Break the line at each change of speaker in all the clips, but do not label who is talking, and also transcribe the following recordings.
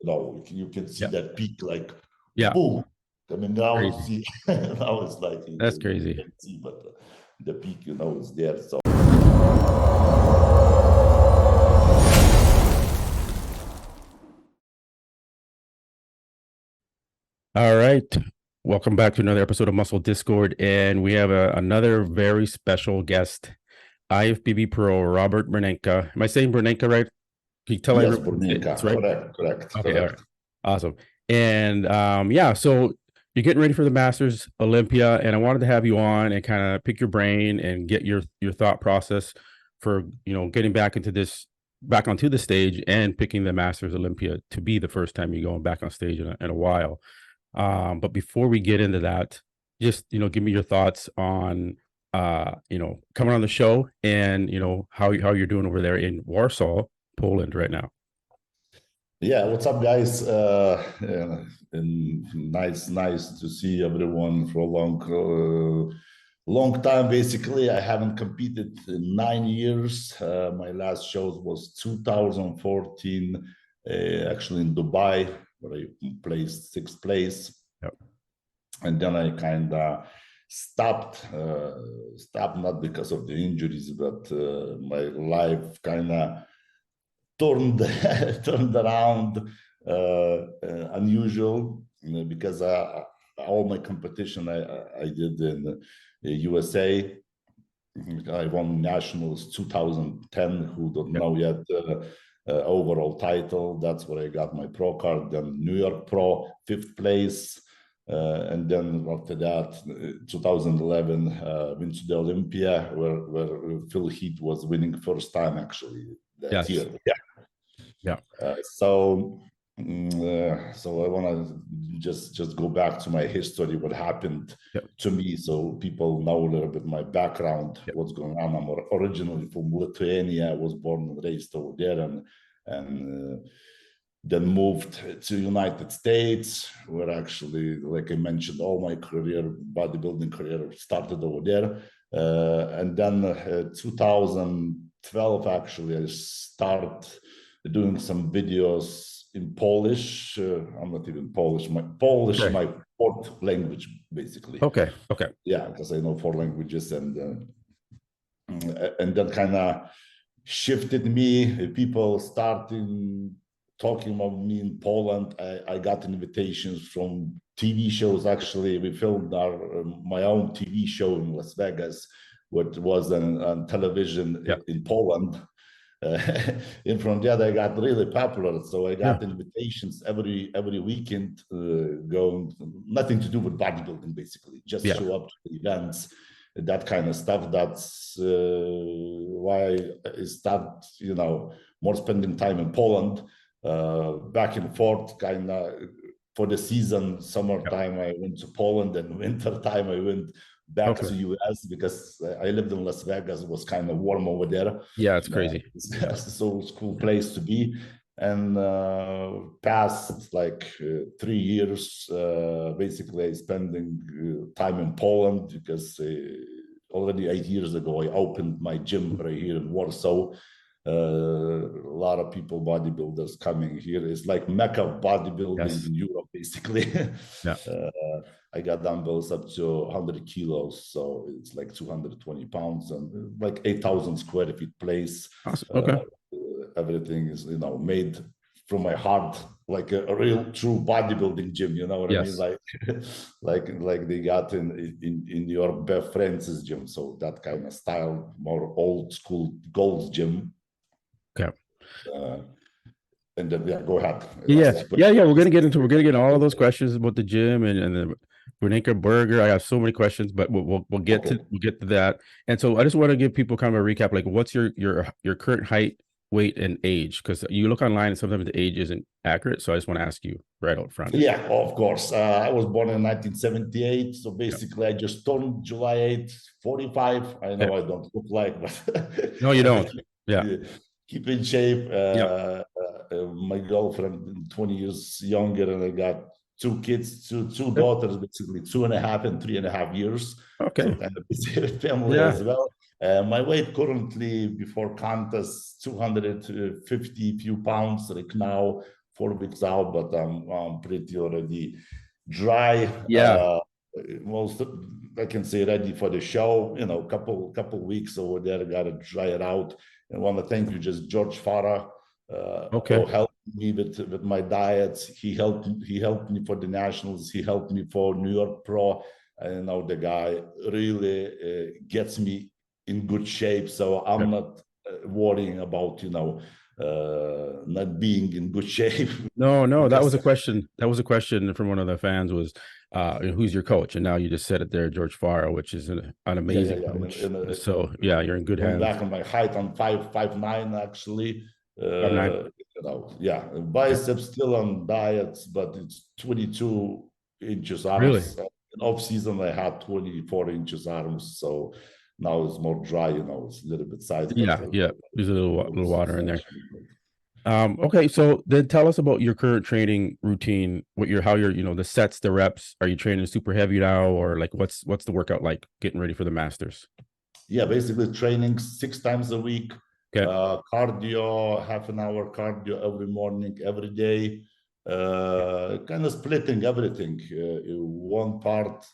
you can see that peak, like,
yeah,
boom. I mean, now
crazy.
you see, now it's like,
That's crazy.
You can see, but the peak, is there. So.
All right. Welcome back to another episode of Muscle Discord. And we have another very special guest, IFBB Pro Robert Berneika. Am I saying Berneika right? Can you tell
Yes,
everyone
Burneika.
right?
Correct.
Okay, all right. Awesome. And so you're getting ready for the Masters Olympia, and I wanted to have you on and kind of pick your brain and get your thought process for, getting back onto the stage and picking the Masters Olympia to be the first time you're going back on stage in a while. But before we get into that, just, give me your thoughts on, coming on the show and, how you're doing over there in Warsaw, Poland right now.
Yeah, what's up, guys? And nice to see everyone for a long time. Basically, I haven't competed in 9 years. My last shows was 2014, actually in Dubai, where I placed 6th place.
Yep.
And then I kind of stopped not because of the injuries, but my life kind of turned around unusual, because all my competition I did in the USA. I won nationals 2010. Who don't know yet? Overall title. That's where I got my pro card. Then New York Pro, 5th place. And then after that, 2011, went to the Olympia, where Phil Heath was winning first time actually that year.
Yeah.
So I want to just go back to my history, what happened to me, so people know a little bit my background, what's going on. I'm originally from Lithuania. I was born and raised over there, and then moved to United States, where actually, like I mentioned, all my bodybuilding career started over there. And then 2012, actually, I start doing some videos in Polish. I'm not even Polish. My 4th language, basically.
Okay.
Yeah, because I know 4 languages, and then kind of shifted me. People starting talking about me in Poland. I got invitations from TV shows. Actually, we filmed my own TV show in Las Vegas, what was on television in Poland. And from that, I got really popular. So I got invitations every weekend, going, nothing to do with bodybuilding, basically. Just show up to the events, that kind of stuff. That's why I start, more spending time in Poland, back and forth, kind of for the season. Summertime, I went to Poland, and winter time, I went back to US, because I lived in Las Vegas. It was kind of warm over there.
Yeah, it's crazy.
So it's a cool place to be. And past like 3 years, basically I spending time in Poland, because already 8 years ago I opened my gym right here in Warsaw. A lot of people, bodybuilders, coming here. It's like Mecca of bodybuilding in Europe, basically. I got dumbbells up to 100 kilos, so it's like 220 pounds, and like 8,000 square feet place.
Awesome.
Everything is, made from my heart, like a real true bodybuilding gym. You know what I mean? Like they got in New York, Beth Francis gym. So that kind of style, more old school Gold's gym.
Okay.
And then go ahead.
Yeah. We're gonna get into all of those questions about the gym and the Burneika burger. I have so many questions, but we'll get to that. And so I just want to give people kind of a recap. Like, what's your current height, weight, and age? Because you look online and sometimes the age isn't accurate. So I just want to ask you right out front.
Yeah, of course. I was born in 1978. So basically, I just turned July 8th, 45. I know I don't look like, but
no, you don't. Yeah.
Keep in shape. My girlfriend, 20 years younger, and I got 2 kids, two daughters, basically 2.5 and 3.5 years.
Okay.
So kind of busy family as well. My weight currently before contest, 250 few pounds. Like now, 4 weeks out, but I'm pretty already dry.
Yeah.
Most I can say ready for the show. You know, couple weeks over there, gotta dry it out. And want to thank you, just George Farah,
Okay.
who helped me with my diets. He helped me for the nationals. He helped me for New York Pro. And now the guy really gets me in good shape. So I'm not worrying about not being in good shape.
No, that was a question. That was a question from one of the fans was, who's your coach? And now you just said it there, George Farah, which is an amazing coach. So yeah, you're in good hands.
Back on my height, I'm 5'9" actually.
5'9".
Yeah, biceps still on diets, but it's 22 inches arms.
Really?
In off season, I had 24 inches arms, so now it's more dry. It's a little bit size.
Yeah. There's a little water in there. Okay, so then tell us about your current training routine. How you're the sets, the reps. Are you training super heavy now, or like what's the workout like getting ready for the Masters?
Yeah, basically training 6 times a week.
Okay.
Cardio, half an hour cardio every morning, every day. Kind of splitting everything. One part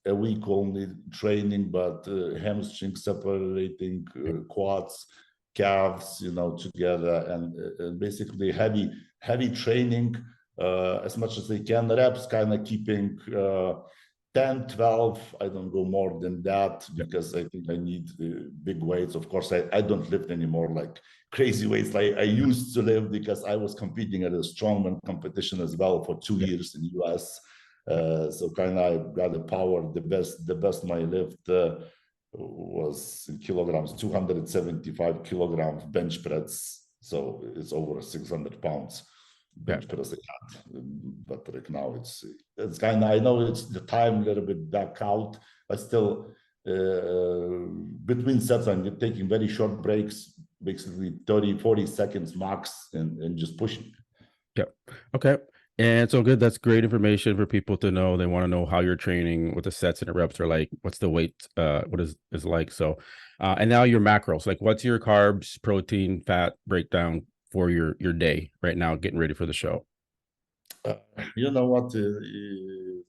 a week only training, but hamstring separating, quads, calves, together, and basically heavy training as much as they can. Reps kind of keeping 10, 12. I don't go more than that because I think I need big weights. Of course, I don't lift anymore like crazy weights like I used to lift, because I was competing at a strongman competition as well for 2 years in the US. So kind of got the power. The best my lift was in kilograms, 275 kilograms bench press. So it's over 600 pounds. Bench press I had, but right now it's kind of, I know it's the time a little bit back out, but still between sets I'm taking very short breaks, basically 30-40 seconds max, and just pushing.
Okay. And so good. That's great information for people to know. They want to know how you're training, what the sets and the reps are like, what's the weight, what is like. So, and now your macros, like what's your carbs, protein, fat breakdown for your day right now, getting ready for the show?
You know what?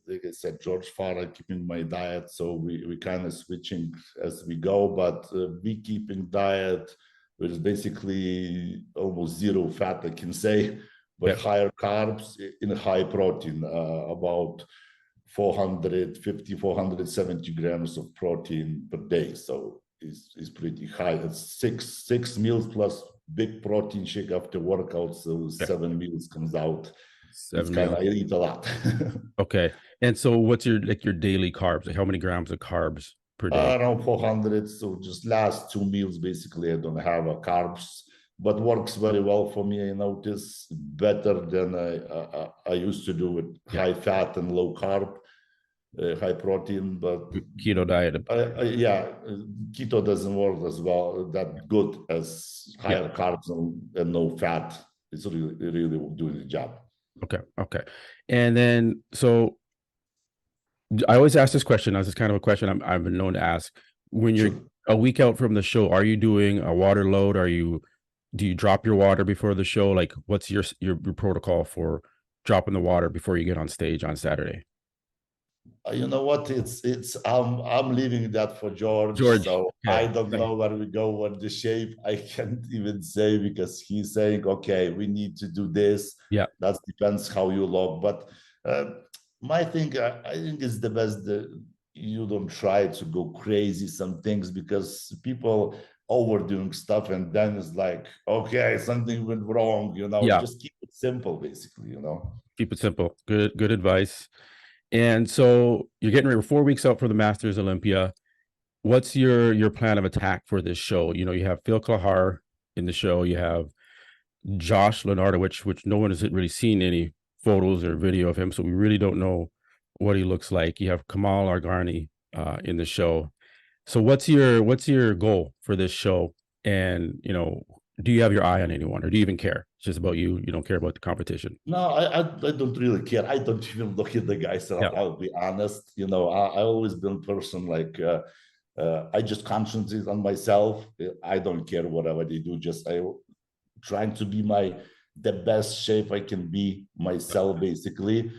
Like I said, George Farah keeping my diet, so we kind of switching as we go. But we keeping diet, which is basically almost zero fat, I can say, but higher carbs in high protein, about 450, 470 grams of protein per day. So it's pretty high. It's six meals plus big protein shake after workouts. So 7 meals comes out. It's kind of, I eat a lot.
Okay. And so what's your daily carbs? Like how many grams of carbs per day?
Around 400. So just last 2 meals, basically, I don't have carbs, but works very well for me. I notice better than I used to do with high fat and low carb, high protein, but
keto diet.
Yeah, keto doesn't work as well, that good as higher carbs and no fat. It's really doing the job.
Okay. And then, so I always ask this question. This is kind of a question I've been known to ask. When you're a week out from the show, are you doing a water load? Do you drop your water before the show? Like, what's your protocol for dropping the water before you get on stage on Saturday?
You know what? I'm leaving that for George. So I don't know where we go with the shape. I can't even say, because he's saying, okay, we need to do this.
Yeah,
that depends how you look. But my thing, I think is the best that you don't try to go crazy some things, because people overdoing stuff, and then it's like, okay, something went wrong. Just keep it simple, basically.
Keep it simple. Good advice. And so you're getting ready, 4 weeks out for the Masters Olympia. What's your plan of attack for this show? You have Phil Klahar in the show. You have Josh Leonardo, which no one has really seen any photos or video of him, so we really don't know what he looks like. You have Kamal Argani in the show. So what's your goal for this show? And do you have your eye on anyone, or do you even care? It's just about you. You don't care about the competition.
No, I don't really care. I don't even look at the guys. I'll be honest. I always been a person like I just concentrate on myself. I don't care whatever they do. Just I trying to be the best shape I can be myself, basically.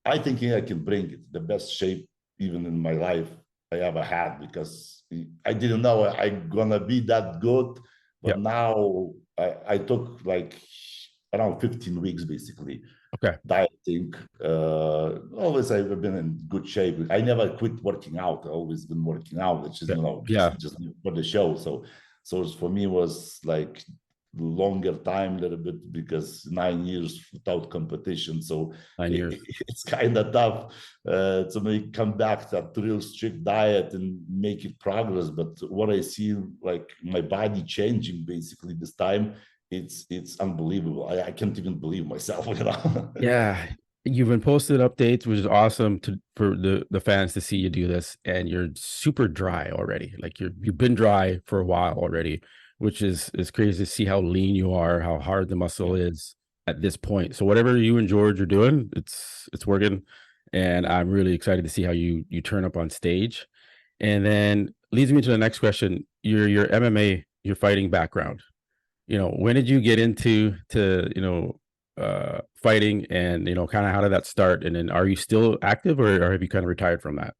I think I can bring it, the best shape even in my life I ever had, because I didn't know I'm gonna be that good. But
Yep.
now I took like around 15 weeks, basically,
Okay.
dieting. Always I've been in good shape. I never quit working out. I always been working out. It's just,
Yeah.
you know,
Yeah.
just for the show. So for me was like longer time a little bit, because 9 years without competition. So
9 years.
it's kind of tough to come back to that real strict diet and make it progress. But what I see, like my body changing basically this time, it's unbelievable. I can't even believe myself, you know.
Yeah. You've been posting updates, which is awesome for the fans to see you do this, and you're super dry already. Like you've been dry for a while already, which is crazy to see how lean you are, how hard the muscle is at this point. So whatever you and George are doing, it's working, and I'm really excited to see how you turn up on stage. And then leads me to the next question. Your MMA, your fighting background. When did you get into fighting, and kind of how did that start? And then are you still active, or have you kind of retired from that?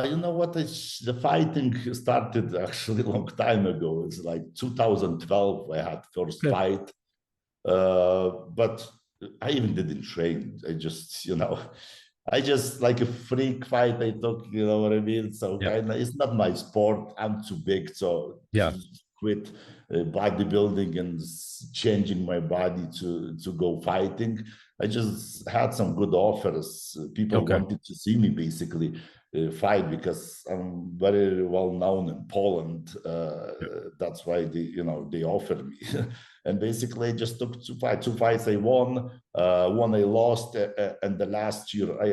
You know what? The fighting started actually a long time ago. It's like 2012. I had first
Okay.
fight, but I even didn't train. I just, I just like a freak fight. I took, you know what I mean. So
Yeah.
kind of, it's not my sport. I'm too big, so
Yeah.
to quit bodybuilding and changing my body to go fighting. I just had some good offers. People
Okay.
wanted to see me basically fight, because I'm very well known in Poland.
Yeah.
That's why they offered me. And basically I just took two fights I won. One I lost, and the last year I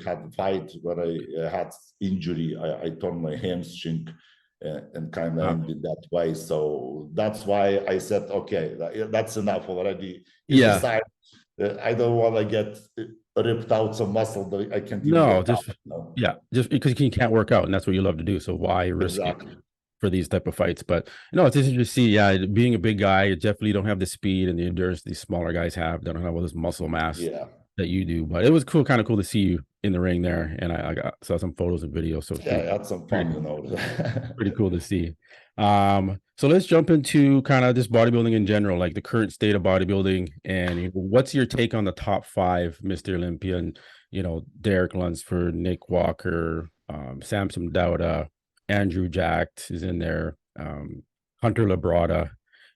had a fight where I had injury. I torn my hamstring, and kind of
Uh,
ended that way. So that's why I said, okay, that's enough already. It's a
yeah.
sign. I don't want to get ripped out some muscle that I can't even
No,
work out.
just
No.
yeah, just because you can't work out, and that's what you love to do. So why risk it
Exactly.
for these type of fights? But no, it's interesting to see. Yeah, being a big guy, you definitely don't have the speed and the endurance these smaller guys have. They don't have all this muscle mass
Yeah.
that you do. But it was cool, kind of cool to see you in the ring there, and saw some photos and videos. So
Yeah, I had some
pretty
fun, you know.
pretty cool to see. So let's jump into kind of this bodybuilding in general, like the current state of bodybuilding, and what's your take on the top five Mr. Olympia? And Derek Lunsford, Nick Walker, Samson Dauda, Andrew Jacked is in there, Hunter Labrada.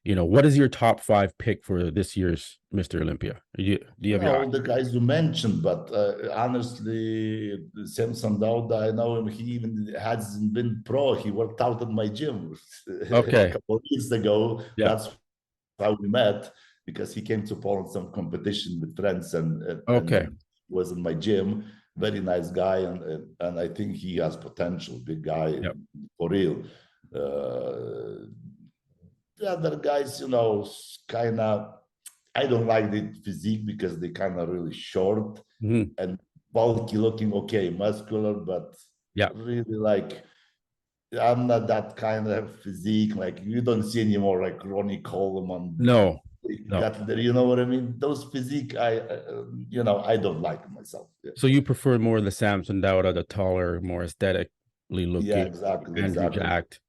What is your top five pick for this year's Mr. Olympia? Do you have your
All the guys you mentioned, but honestly, Samson Dauda, I know him. He even hasn't been pro. He worked out at my gym a
okay?
couple of weeks ago.
Yeah.
That's how we met, because he came to Poland some competition with friends,
Okay.
and was in my gym. Very nice guy, and I think he has potential. Big guy,
Yep.
for real. The other guys, kind of. I don't like the physique, because they kind of really short
Mhm.
and bulky looking. Okay, muscular, but
Yeah.
really like I'm not that kind of physique. Like you don't see anymore like Ronnie Coleman.
No. No.
Got there, you know what I mean? Those physique, I don't like myself. Yeah,
So you prefer more the Samson Dauda, the taller, more aesthetically
yeah,
looking
exactly,
Andrew
exactly.
Jacked.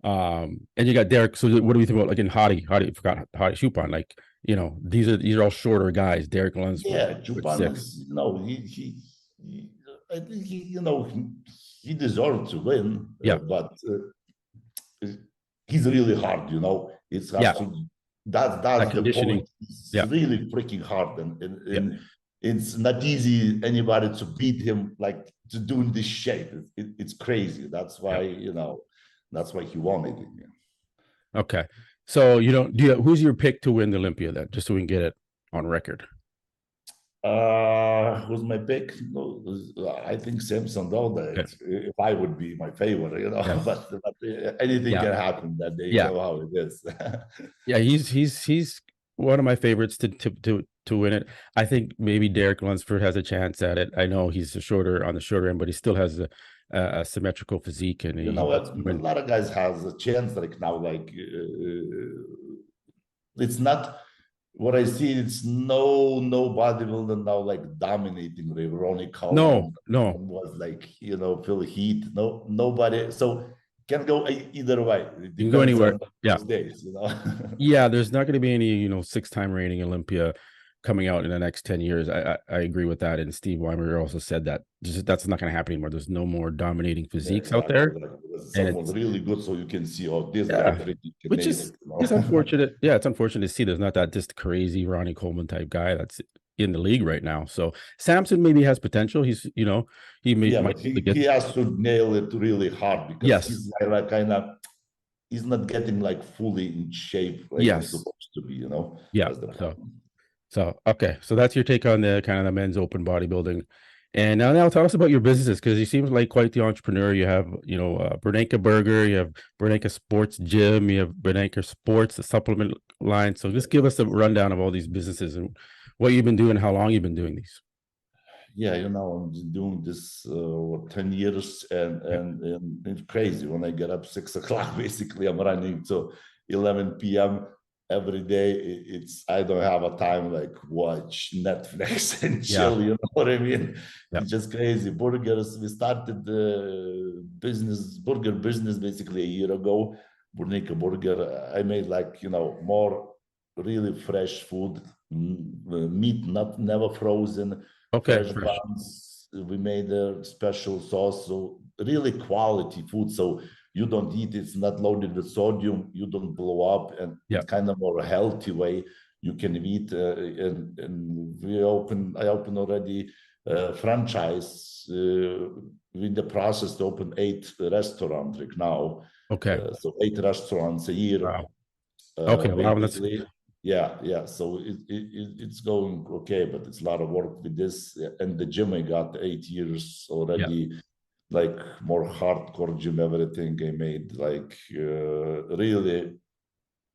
And you got Derek. So what do we think about like in Hottie? Forgot Hottie Chupon. Like, these are all shorter guys. Derek Lunsford,
Yeah,
like
Chupan
6'6".
is, I think he deserved to win,
Yeah.
but he's really hard. It's has
Yeah.
to.
That
That's the
conditioning.
point. It's
Yeah.
really freaking hard, and
Yeah.
it's not easy anybody to beat him, like to do in this shape. It's crazy. That's
Yeah.
why that's why he won it.
Okay. So who's your pick to win the Olympia then? Just so we can get it on record.
Who's my pick? No, I think Samson Dauda.
Okay.
If I would be my favorite,
Yeah.
but anything
Yeah.
can happen that day. You
Yeah.
know how it is.
Yeah. He's one of my favorites to win it. I think maybe Derek Lunsford has a chance at it. I know he's on the shorter end, but he still has a symmetrical physique, and he wants to
A
win.
lot of guys has a chance like now. Like it's not. what I see, it's no bodybuilder now like dominating. Like Ronnie
No,
Coleman
no,
was like, Phil Heath. No, nobody. So can go either way. It
you can go
depends
anywhere.
on
Yeah.
those days.
Yeah, there's not going to be any, 6-time reigning Olympia coming out in the next 10 years. I agree with that. And Steve Weimer also said that that's not going to happen anymore. There's no more dominating physiques out
Exactly.
there.
Like,
And
someone really good, so you can see, oh, this guy
yeah,
pretty can
which
nail it.
is unfortunate. Yeah, it's unfortunate to see there's not that just crazy Ronnie Coleman type guy that's in the league right now. So Samson maybe has potential.
Yeah,
might
but
be able to get.
he has to nail it really hard because
Yes,
he's like kind of he's not getting like fully in shape like he's
yes,
supposed to be.
yeah.
That's the problem.
So okay, so that's your take on the kind of the men's open bodybuilding. And now tell us about your businesses, because you seem like quite the entrepreneur. You have, Burneika Burger, you have Burneika Sports Gym, you have Burneika Sports, the supplement line. So just give us a rundown of all these businesses and what you've been doing, how long you've been doing these.
Yeah, I'm doing this 10 years and it's crazy. When I get up 6 o'clock, basically I'm running to 11 p.m. every day. I don't have a time like watch Netflix and
Yeah,
chill, you know what I mean?
yeah,
It's just crazy. Burgers, we started the burger business basically a year ago. Burneika Burger. I made like, more really fresh food, meat not never frozen,
okay,
fresh
fresh.
buns. We made a special sauce, so really quality food. So you don't eat, it's not loaded with sodium, you don't blow up, and
Yeah,
it's kind of more a healthy way you can eat. And I opened already franchise. In the process to open 8 restaurants right now.
okay,
So 8 restaurants a year,
wow, okay, wow, that's
basically. Yeah. So it's going okay, but it's a lot of work with this. And the gym, I got 8 years
yeah,
already, like more hardcore gym, everything I made, like really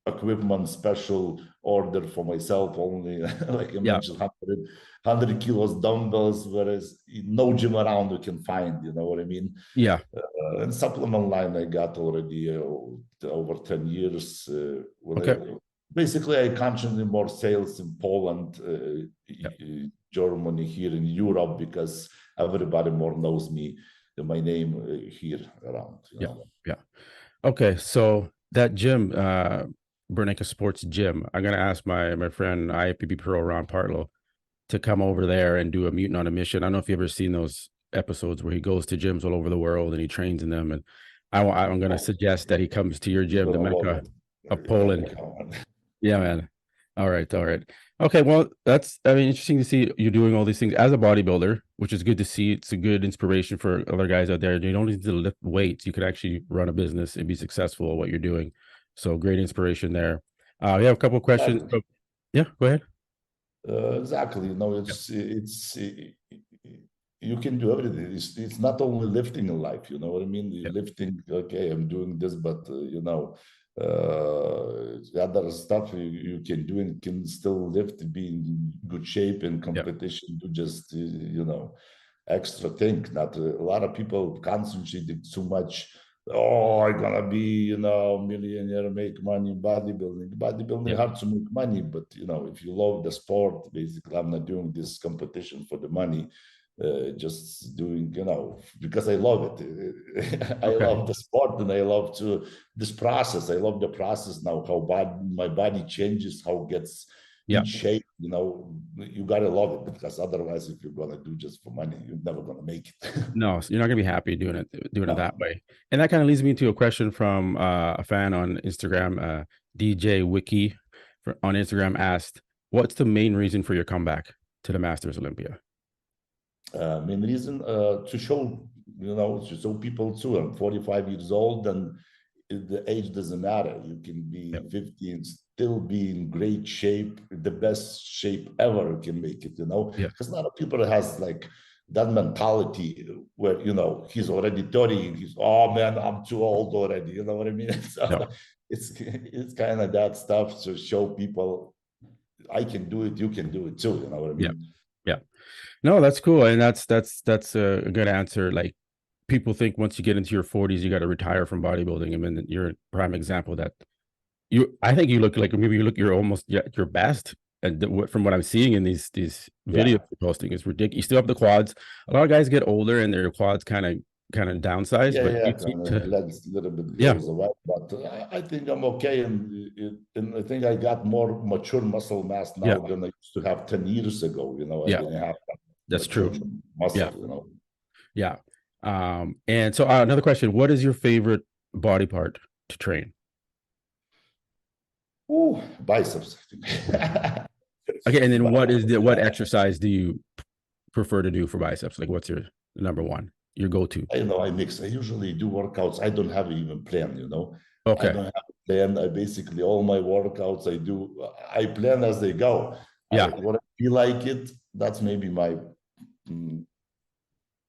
equipment special order for myself only. Like I
yeah,
mentioned, 100 kilos dumbbells, whereas no gym around you can find, you know what I mean?
yeah,
And supplement line I got already over 10 years.
okay,
Basically, I concentrate more sales in Poland,
yeah,
Germany, here in Europe, because everybody more knows me, my name here around.
yeah, yeah. Okay, so that gym, Burneika Sports Gym, I'm gonna ask my friend IFBB Pro Ron Partlow to come over there and do a mutant on a mission. I don't know if you've ever seen those episodes where he goes to gyms all over the world and he trains in them. And I'm gonna suggest that he comes to your
You're
gym, the
gonna love
Mecca
it.
of
You're gonna
Poland.
come on.
Yeah, man. All right, all right. Okay, well, interesting to see you doing all these things as a bodybuilder, which is good to see. It's a good inspiration for other guys out there. You don't need to lift weights. You could actually run a business and be successful at what you're doing. So great inspiration there. We have a couple of questions.
Exactly.
Yeah, go ahead.
Exactly.
Yeah,
you can do everything. It's not only lifting in life. You know what I mean?
yeah,
Lifting. Okay, I'm doing this, but other stuff you can do and can still lift, be in good shape in
yeah,
competition. Do just extra thing. Not a lot of people concentrating too much. Oh, I'm gonna be, millionaire, make money in bodybuilding. Bodybuilding
yeah,
hard to make money, but if you love the sport, basically, I'm not doing this competition for the money. Just doing, because I love it. I
okay,
love the sport and I love this process. I love the process now, how my body changes, how it gets
yeah.
in shape. You gotta love it, because otherwise, if you're gonna do just for money, you're never gonna make it.
No, so you're not gonna be happy doing it that
No.
way. And that kind of leads me to a question from a fan on Instagram, DJ Wiki on Instagram asked, "What's the main reason for your comeback to the Masters Olympia?"
Main reason to show people too. I'm 45 years old, and the age doesn't matter. You can be
Yep.
50 and still be in great shape, the best shape ever can make it.
Yeah.
Because a lot of people has like that mentality where he's already 30 and he's, oh man, I'm too old already. You know what I mean? So
No.
it's kind of that stuff to show people I can do it, you can do it too. You know what I
Yeah.
mean?
Yeah. No, that's cool. And that's a good answer. Like, people think once you get into your 40s, you got to retire from bodybuilding. I mean, you're a prime example that I think you look like maybe you're almost at your best and from what I'm seeing in these videos
Yeah.
you're posting is ridiculous. You still have the quads. A lot of guys get older and their quads kind of downsized,
Yeah,
but
yeah,
you seem
kind of
to,
legs a little bit
yeah,
goes away, but I think I'm okay, and I think I got more mature muscle mass
yeah,
now than I used to have 10 years ago. You know, I
yeah,
didn't have that
that's
mature
true. Yeah,
muscle. You know,
yeah. And so another question: what is your favorite body part to train?
ooh, biceps. I think.
Okay, and then
But,
what exercise do you prefer to do for biceps? Like, what's your number one, your go-to?
you know, I mix. I usually do workouts. I don't have even plan. You know, I
Okay,
don't have a plan. I basically all my workouts I do. I plan as they go.
yeah,
What I feel like it. That's maybe my mm,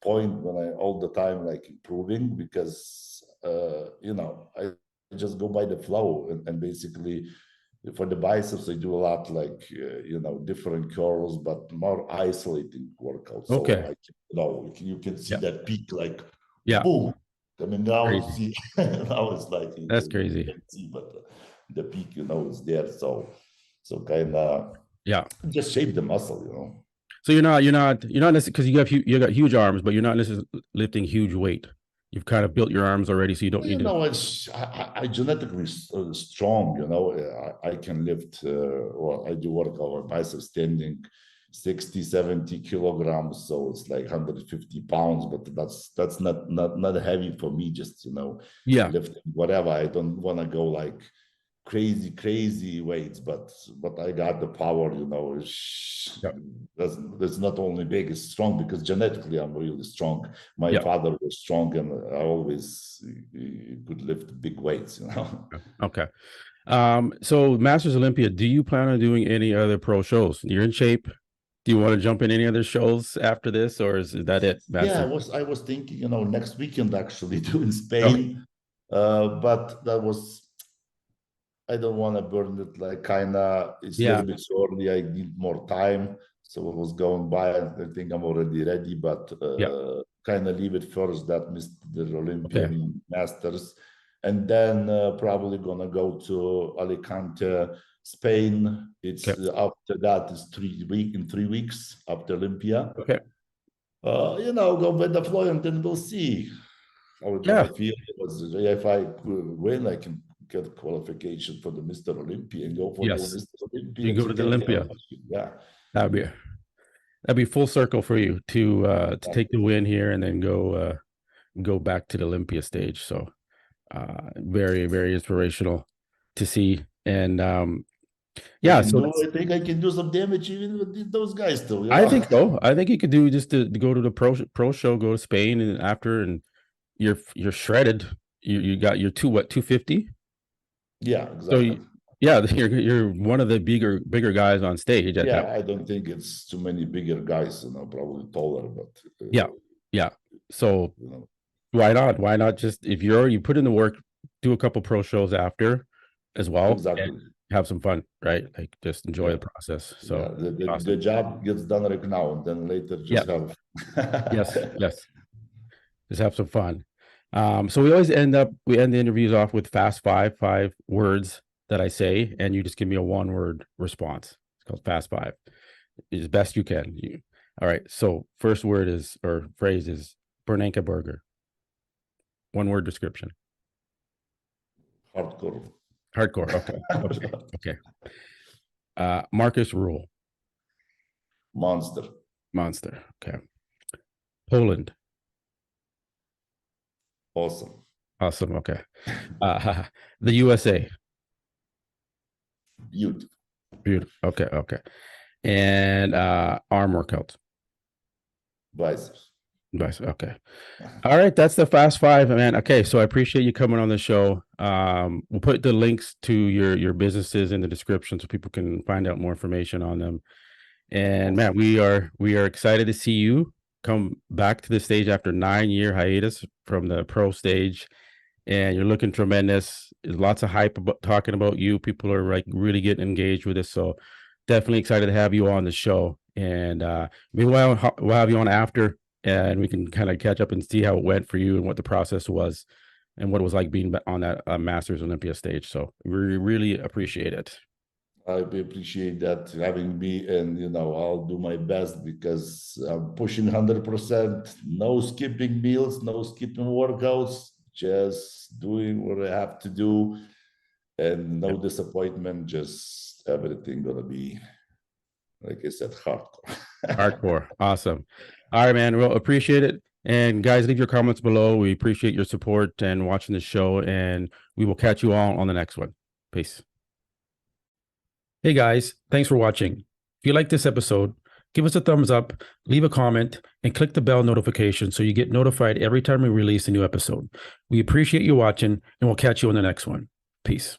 point when I all the time like improving, because you know, I just go by the flow, and basically for the biceps I do a lot like you know, different curls but more isolating workouts, so
okay,
I can, you know, you can see
yeah,
that peak like
yeah,
boom. I mean, now you
crazy.
see now it's like
That's
you
crazy.
can see, but the peak, you know, is there, so kind of
Yeah.
just shape the muscle, you know.
So you're not necessarily, because you got huge arms, but you're not necessarily lifting huge weight. You've kind of built your arms already, so you don't
You
need to.
know, I genetically strong. You know, I can lift. Well, I do work over biceps standing 60, 70 kilograms. So it's like 150 pounds, but that's not heavy for me. Just, you know,
Yeah,
lifting whatever. I don't want to go like crazy weights, but I got the power, you know.
yeah,
That's not only big, it's strong, because genetically I'm really strong. My
yeah.
father was strong, and I always could lift big weights, you know.
Okay. So Masters Olympia, do you plan on doing any other pro shows? You're in shape. Do you want to jump in any other shows after this, or is that it?
Yeah,
Masters.
I was thinking, you know, next weekend actually do in
Okay.
Spain, but that was, I don't want to burn it, like kind of, it's a
Yeah.
little bit early. I need more time. So it was going by. I think I'm already ready, but
Yeah.
kind of leave it first, that Mr.
Okay.
Olympian Masters. And then probably going to go to Alicante, Spain.
Okay.
It's after that is 3 weeks, in 3 weeks after Olympia.
Okay.
You know, go with the flow, and then we'll see how it's
Yeah.
gonna feel. Because if I win, I can get qualification for the Mr. Olympia and go for the
Yes.
Mr.
You
Olympia
go
to
to the
get the
Olympia.
membership. Yeah,
That'd be full circle for you to take the win here and then go back to the Olympia stage. So very, very inspirational to see. And
I
yeah,
can
so
do. I think I can do some damage even with those guys too. You
I
know.
think so. I think you could do just to go to the pro show, go to Spain, and after, and you're shredded. You got your 250.
Yeah,
So
exactly.
yeah, you're one of the bigger guys on stage at that.
Yeah, I don't think it's too many bigger guys. You know, probably taller, but
Yeah, yeah. So
you know,
why not? Why not just, if you put in the work, do a couple pro shows after as well, and
exactly.
have some fun, right? Like just enjoy
Yeah,
the process.
yeah.
So
The
awesome.
job gets done right now, and then later
Yeah.
just have.
Yes. Yes. Just have some fun. So we end the interviews off with fast five words that I say, and you just give me a one word response. It's called fast five, as best you can. All right. So first word is, or phrase is, Burneika burger. One word description.
Hardcore.
Hardcore. Okay. Okay. Okay. Marcus Rule.
Monster.
Monster. Okay. Poland.
Awesome.
Awesome. Okay. The USA.
Beautiful.
Beautiful. Okay. Okay. And arm workouts.
Biceps.
Nice. Okay. All right. That's the fast five, man. Okay. So I appreciate you coming on the show. We'll put the links to your businesses in the description so people can find out more information on them. And man, we are excited to see you come back to the stage after 9-year hiatus from the pro stage. And you're looking tremendous. There's lots of hype about talking about you. People are like really getting engaged with this. So definitely excited to have you on the show. And meanwhile, we'll have you on after, and we can kind of catch up and see how it went for you and what the process was and what it was like being on that Masters Olympia stage. So we really appreciate it.
I appreciate that having me, and I'll do my best because I'm pushing 100%. No skipping meals, no skipping workouts, just doing what I have to do, and no disappointment. Just everything gonna be, like I said, hardcore.
Hardcore. Awesome. All right, man. Well, appreciate it. And guys, leave your comments below. We appreciate your support and watching the show, and we will catch you all on the next one. Peace. Hey guys, thanks for watching. If you like this episode, give us a thumbs up, leave a comment, and click the bell notification so you get notified every time we release a new episode. We appreciate you watching, and we'll catch you on the next one. Peace.